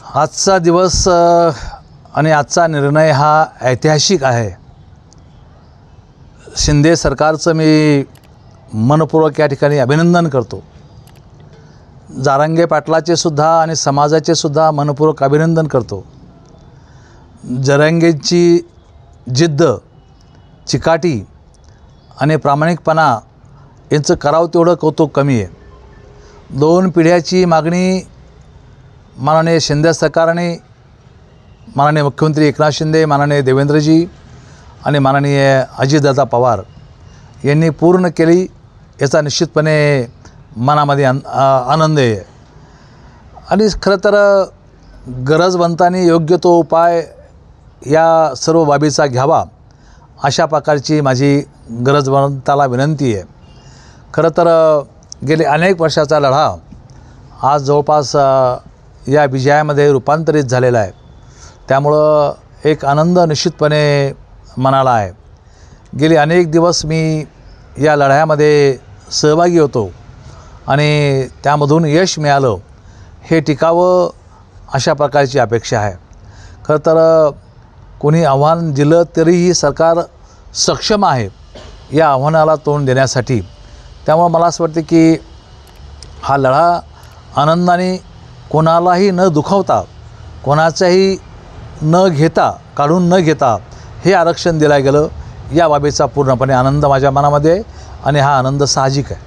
आजचा दिवस आणि आजचा निर्णय हा ऐतिहासिक आहे। शिंदे सरकारचं मी मनपूर्वक या ठिकाणी अभिनंदन करतो। जारंगे पाटलाचे सुद्धा आणि समाजाचे सुद्धा मनपूर्वक अभिनंदन करतो। जरांगेची जिद्द, चिकाटी आणि प्रामाणिकपणा यांचं करावं तेवढं कौतुक कमी आहे। 2 पिढ्याची मागणी माननीय शिंदे सरकारने, माननीय मुख्यमंत्री एकनाथ शिंदे, माननीय देवेंद्रजी आणि माननीय अजितदादा पवार यांनी पूर्ण केली याचा निश्चितपणे मनामध्ये आनंद आहे। आणि खरं तर गरजवंतांनी योग्य तो उपाय या सर्व बाबीचा घ्यावा अशा प्रकारची माझी गरजवंताला विनंती आहे। खरं तर गेले अनेक वर्षाचा लढा आज जवळपास या विजयामध्ये रूपांतरित झालेला आहे। त्यामुळं एक आनंद निश्चितपणे मनाला आहे। गेले अनेक दिवस मी या लढ्यामध्ये सहभागी होतो आणि त्यामधून यश मिळालं हे टिकावं अशा प्रकारची अपेक्षा आहे। खरं तर कोणी आव्हान दिलं तरीही सरकार सक्षम आहे या आव्हानाला तोंड देण्यासाठी। त्यामुळे मला असं वाटतं की हा लढा आनंदाने कोणालाही न दुखावता, कोणाचाही न घेता, काढून न घेता हे आरक्षण दिलं गेलं या बाबीचा पूर्णपणे आनंद माझ्या मनामध्ये आहे आणि हा आनंद साहजिक आहे।